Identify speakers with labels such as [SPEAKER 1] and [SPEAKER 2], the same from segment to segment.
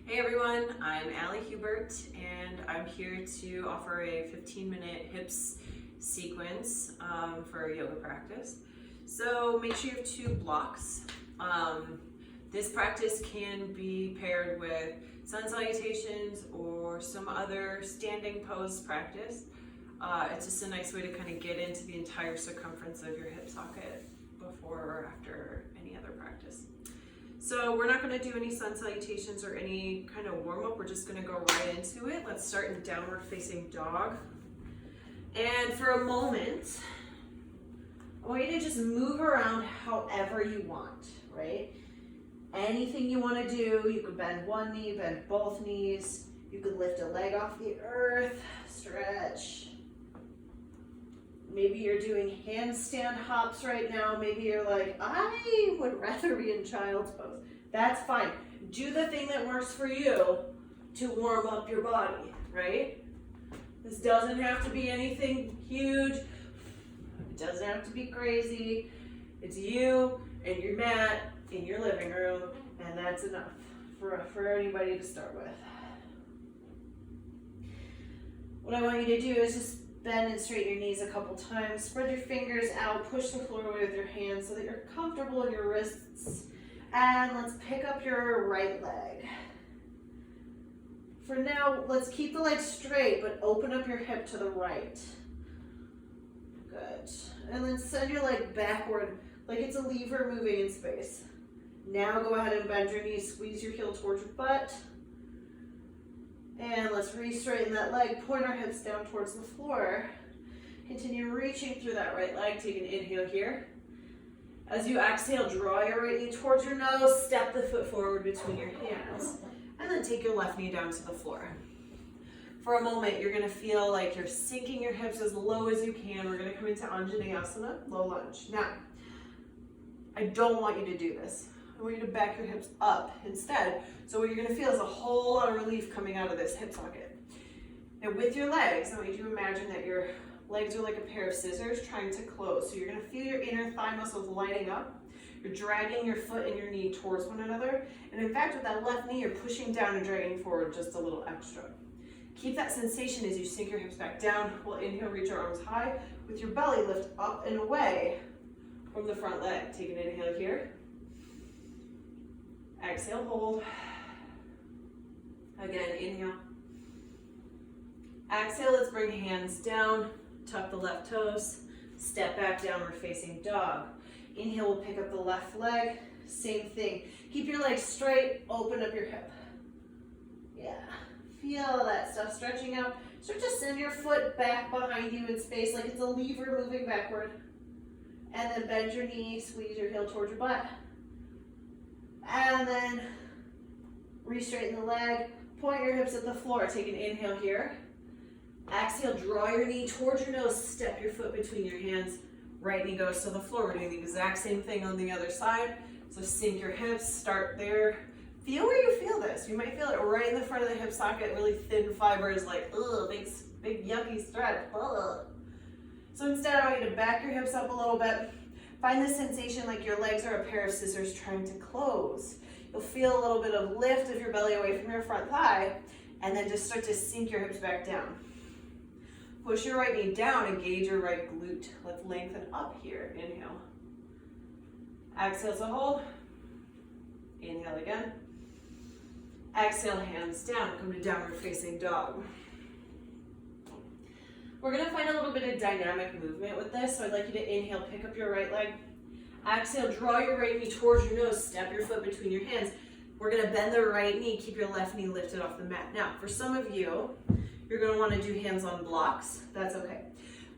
[SPEAKER 1] Hey everyone, I'm Allie Hubert and I'm here to offer a 15-minute hips sequence for yoga practice. So make sure you have 2 blocks. This practice can be paired with sun salutations or some other standing pose practice. It's just a nice way to kind of get into the entire circumference of your hip socket before or after any other practice. So we're not going to do any sun salutations or any kind of warm-up. We're just going to go right into it. Let's start in downward facing dog. And for a moment, I want you to just move around however you want, right? Anything you want to do. You could bend one knee, bend both knees. You could lift a leg off the earth, stretch. Maybe you're doing handstand hops right now. Maybe you're like, I would rather be in child's pose. That's fine. Do the thing that works for you to warm up your body, right? This doesn't have to be anything huge. It doesn't have to be crazy. It's you and your mat in your living room, and that's enough for anybody to start with. What I want you to do is just bend and straighten your knees a couple times. Spread your fingers out. Push the floor away with your hands so that you're comfortable in your wrists. And let's pick up your right leg. For now, let's keep the leg straight, but open up your hip to the right. Good. And then send your leg backward like it's a lever moving in space. Now go ahead and bend your knees. Squeeze your heel towards your butt. And let's re-straighten that leg, point our hips down towards the floor. Continue reaching through that right leg. Take an inhale here. As you exhale, draw your right knee towards your nose, step the foot forward between your hands, and then take your left knee down to the floor. For a moment, you're gonna feel like you're sinking your hips as low as you can. We're gonna come into Anjaneyasana, low lunge. Now, I don't want you to do this. I want you to back your hips up instead. So what you're gonna feel is a whole lot of relief coming out of this hip socket. Now with your legs, I want you to imagine that your legs are like a pair of scissors trying to close. So you're gonna feel your inner thigh muscles lighting up. You're dragging your foot and your knee towards one another. And in fact, with that left knee, you're pushing down and dragging forward just a little extra. Keep that sensation as you sink your hips back down. We'll inhale, reach our arms high. With your belly, lift up and away from the front leg. Take an inhale here. Exhale, hold. Again, inhale. Exhale, let's bring hands down, tuck the left toes, step back, downward facing dog. Inhale, we'll pick up the left leg, same thing. Keep your legs straight, open up your hip. Yeah, feel that stuff stretching out. Start to send your foot back behind you in space like it's a lever moving backward. And then bend your knee, squeeze your heel towards your butt. And then re-straighten the leg, point your hips at the floor. Take an inhale here. Exhale, draw your knee towards your nose, step your foot between your hands. Right knee goes to the floor. We're doing the exact same thing on the other side. So sink your hips, start there. Feel where you feel this. You might feel it right in the front of the hip socket, really thin fibers, like, ugh, big yucky stretch. Ugh. So instead, I want you to back your hips up a little bit. Find the sensation like your legs are a pair of scissors trying to close. You'll feel a little bit of lift of your belly away from your front thigh, and then just start to sink your hips back down. Push your right knee down, engage your right glute. Let's lengthen up here. Inhale. Exhale to hold. Inhale again. Exhale, hands down. Come to downward facing dog. We're gonna find a little bit of dynamic movement with this, so I'd like you to inhale, pick up your right leg. Exhale, draw your right knee towards your nose, step your foot between your hands. We're gonna bend the right knee, keep your left knee lifted off the mat. Now, for some of you, you're gonna wanna do hands on blocks. That's okay.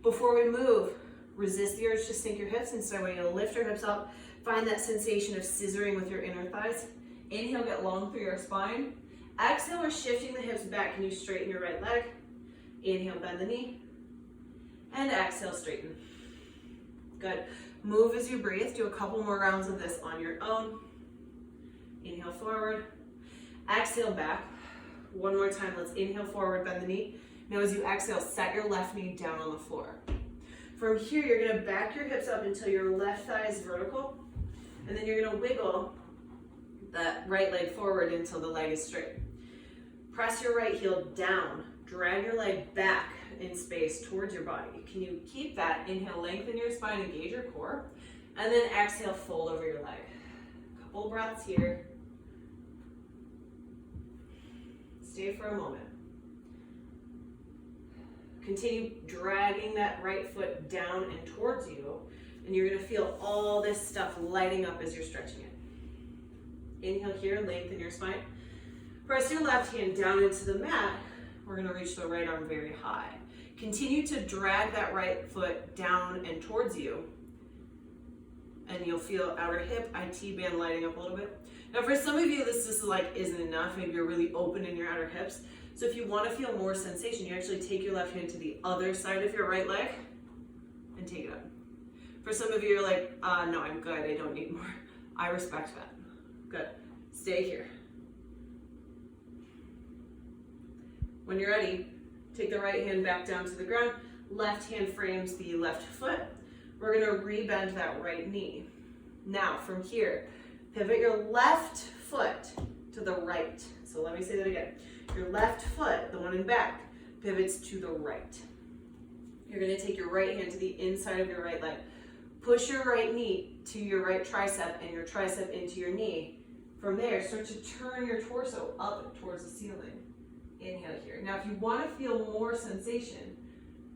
[SPEAKER 1] Before we move, resist the urge to sink your hips. Instead, I want you to lift your hips up, find that sensation of scissoring with your inner thighs. Inhale, get long through your spine. Exhale, we're shifting the hips back. Can you straighten your right leg? Inhale, bend the knee. And exhale, straighten. Good. Move as you breathe. Do a couple more rounds of this on your own. Inhale forward. Exhale back. One more time. Let's inhale forward, bend the knee. Now as you exhale, set your left knee down on the floor. From here, you're going to back your hips up until your left thigh is vertical. And then you're going to wiggle that right leg forward until the leg is straight. Press your right heel down. Drag your leg back in space towards your body. Can you keep that? Inhale, lengthen your spine, engage your core. And then exhale, fold over your leg. Couple breaths here. Stay for a moment. Continue dragging that right foot down and towards you, and you're gonna feel all this stuff lighting up as you're stretching it. Inhale here, lengthen your spine. Press your left hand down into the mat. We're gonna reach the right arm very high. Continue to drag that right foot down and towards you, and you'll feel outer hip, IT band lighting up a little bit. Now for some of you, this is like isn't enough. Maybe you're really open in your outer hips. So if you want to feel more sensation, you actually take your left hand to the other side of your right leg and take it up. For some of you, you're like, no, I'm good. I don't need more. I respect that. Good. Stay here. When you're ready, take the right hand back down to the ground. Left hand frames the left foot. We're going to rebend that right knee. Now, from here, pivot your left foot to the right. So let me say that again. Your left foot, the one in back, pivots to the right. You're going to take your right hand to the inside of your right leg. Push your right knee to your right tricep and your tricep into your knee. From there, start to turn your torso up towards the ceiling. Inhale here. Now, if you want to feel more sensation,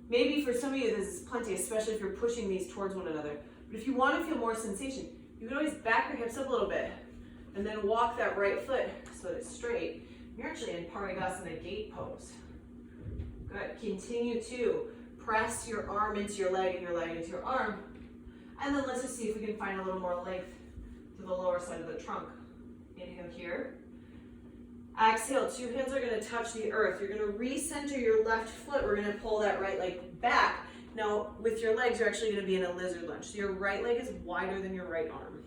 [SPEAKER 1] maybe for some of you this is plenty, especially if you're pushing these towards one another. But if you want to feel more sensation, you can always back your hips up a little bit and then walk that right foot so that it's straight. You're actually in Parigasana gate pose. Good. Continue to press your arm into your leg and your leg into your arm. And then let's just see if we can find a little more length to the lower side of the trunk. Inhale here. Exhale, two hands are going to touch the earth. You're going to recenter your left foot. We're going to pull that right leg back. Now, with your legs, you're actually going to be in a lizard lunge. So your right leg is wider than your right arm.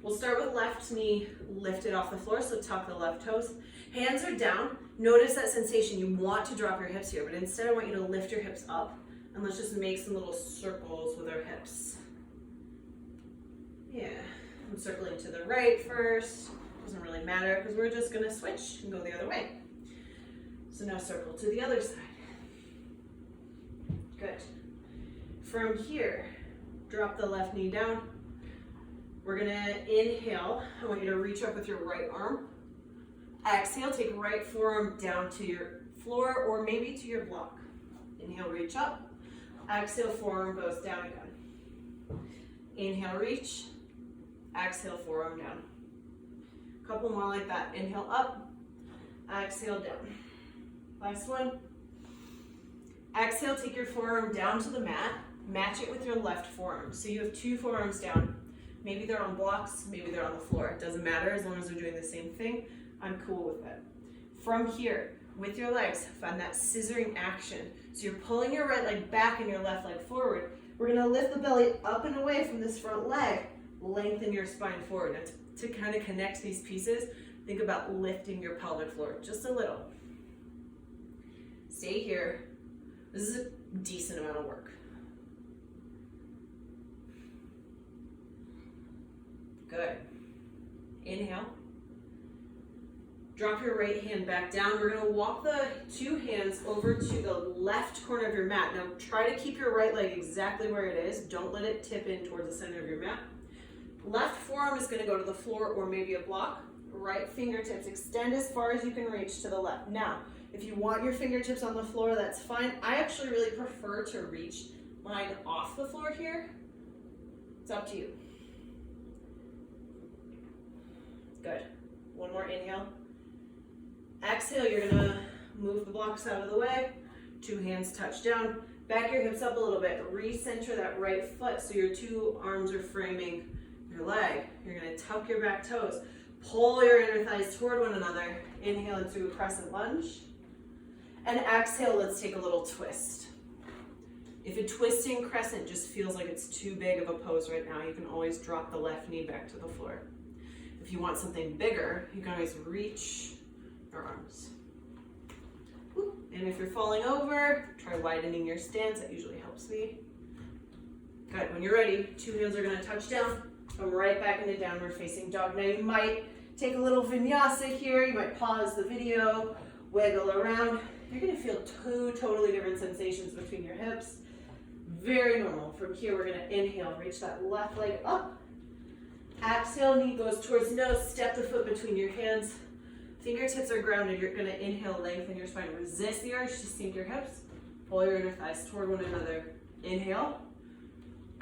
[SPEAKER 1] We'll start with left knee lifted off the floor, so tuck the left toes. Hands are down. Notice that sensation. You want to drop your hips here, but instead I want you to lift your hips up, and let's just make some little circles with our hips. Yeah, I'm circling to the right first. Doesn't really matter because we're just gonna switch and go the other way. So now circle to the other side. Good. From here, drop the left knee down. We're gonna inhale. I want you to reach up with your right arm. Exhale, take right forearm down to your floor or maybe to your block. Inhale, reach up. Exhale, forearm goes down again. Inhale, reach. Exhale, forearm down. Couple more like that. Inhale up. Exhale down. Last one. Exhale, take your forearm down to the mat. Match it with your left forearm. So you have two forearms down. Maybe they're on blocks, maybe they're on the floor. It doesn't matter as long as they're doing the same thing. I'm cool with it. From here, with your legs, find that scissoring action. So you're pulling your right leg back and your left leg forward. We're gonna lift the belly up and away from this front leg. Lengthen your spine forward. Now to kind of connect these pieces, think about lifting your pelvic floor just a little. Stay here. This is a decent amount of work. Good. Inhale. Drop your right hand back down. We're going to walk the two hands over to the left corner of your mat. Now try to keep your right leg exactly where it is. Don't let it tip in towards the center of your mat. Left forearm is going to go to the floor or maybe a block. Right fingertips extend as far as you can reach to the left. Now, if you want your fingertips on the floor, that's fine. I actually really prefer to reach mine off the floor here. It's up to you. Good. One more inhale. Exhale, you're gonna move the blocks out of the way. Two hands touch down. Back your hips up a little bit. Recenter that right foot so your two arms are framing your leg. You're gonna tuck your back toes. Pull your inner thighs toward one another. Inhale into a crescent lunge. And exhale, let's take a little twist. If a twisting crescent just feels like it's too big of a pose right now, you can always drop the left knee back to the floor. If you want something bigger, you can always reach your arms. And if you're falling over, try widening your stance. That usually helps me. Good. When you're ready, two hands are going to touch down. Come right back into downward facing dog. Now you might Take a little vinyasa here. You might pause the video, wiggle around. You're gonna feel two totally different sensations between your hips. Very normal. From here, we're gonna inhale, reach that left leg up. Exhale, knee goes towards the nose, step the foot between your hands. Fingertips are grounded. You're gonna inhale, lengthen your spine. Resist the urge to sink your hips. Pull your inner thighs toward one another. Inhale.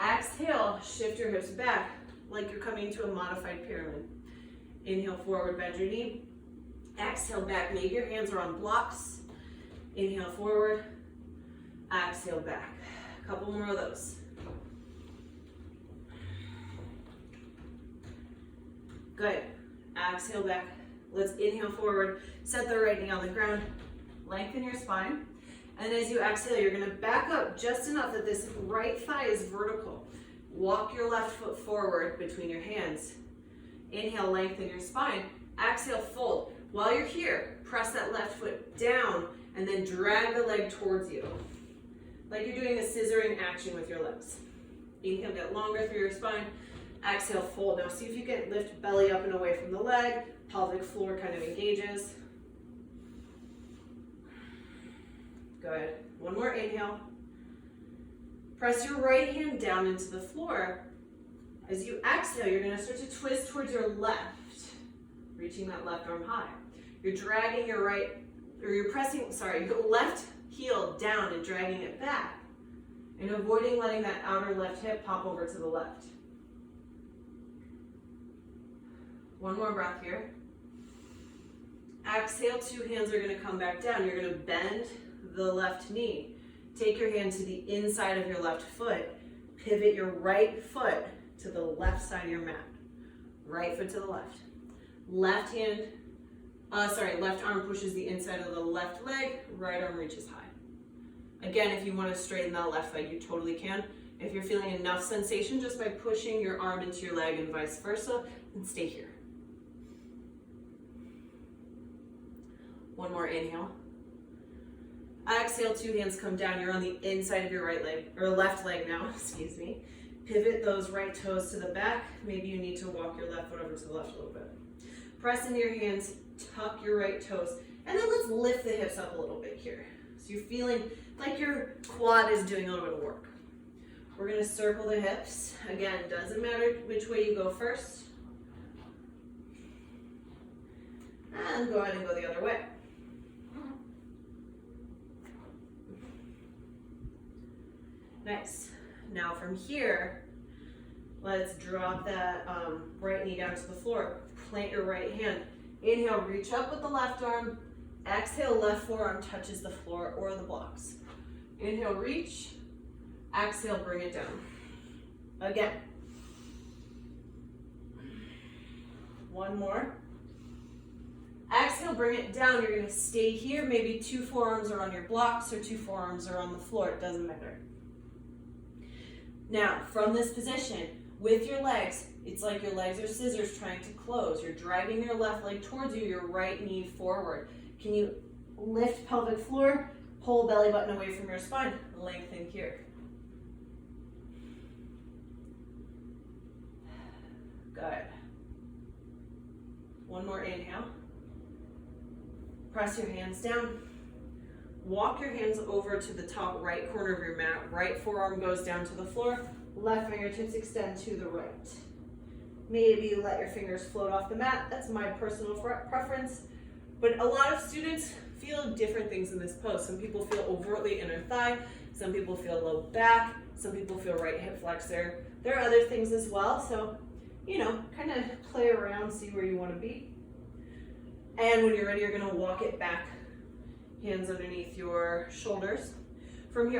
[SPEAKER 1] Exhale, shift your hips back like you're coming to a modified pyramid. Inhale, forward, bend your knee. Exhale, back. Maybe your hands are on blocks. Inhale, forward. Exhale, back. A couple more of those. Good. Exhale, back. Let's inhale forward. Set the right knee on the ground. Lengthen your spine. And as you exhale, you're going to back up just enough that this right thigh is vertical. Walk your left foot forward between your hands. Inhale, lengthen your spine. Exhale, fold. While you're here, press that left foot down and then drag the leg towards you. Like you're doing a scissoring action with your legs. Inhale, get longer through your spine. Exhale, fold. Now see if you can lift belly up and away from the leg. Pelvic floor kind of engages. Good. One more inhale. Press your right hand down into the floor. As you exhale, you're going to start to twist towards your left, reaching that left arm high. You're dragging your your left heel down and dragging it back, and avoiding letting that outer left hip pop over to the left. One more breath here. Exhale, two hands are going to come back down. You're going to bend the left knee. Take your hand to the inside of your left foot. Pivot your right foot to the left side of your mat. Right foot to the left. Left arm pushes the inside of the left leg. Right arm reaches high. Again, if you want to straighten that left leg, you totally can. If you're feeling enough sensation just by pushing your arm into your leg and vice versa, then stay here. One more inhale. Exhale, two hands come down. You're on the inside of your right leg, or left leg now, excuse me. Pivot those right toes to the back. Maybe you need to walk your left foot over to the left a little bit. Press into your hands, tuck your right toes, and then let's lift the hips up a little bit here. So you're feeling like your quad is doing a little bit of work. We're gonna circle the hips. Again, doesn't matter which way you go first. And go ahead and go the other way. Nice. Now from here, let's drop that right knee down to the floor. Plant your right hand. Inhale, reach up with the left arm. Exhale, left forearm touches the floor or the blocks. Inhale, reach. Exhale, bring it down. Again. One more. Exhale, bring it down. You're going to stay here. Maybe two forearms are on your blocks or two forearms are on the floor. It doesn't matter. Now, from this position, with your legs, it's like your legs are scissors trying to close. You're dragging your left leg towards you, your right knee forward. Can you lift pelvic floor, pull belly button away from your spine, lengthen here. Good. One more inhale. Press your hands down. Walk your hands over to the top right corner of your mat. Right forearm goes down to the floor. Left fingertips extend to the right. Maybe you let your fingers float off the mat. That's my personal preference. But a lot of students feel different things in this pose. Some people feel overtly inner thigh. Some people feel low back. Some people feel right hip flexor. There are other things as well. So, kind of play around, see where you want to be. And when you're ready, you're going to walk it back. Hands underneath your shoulders. From here,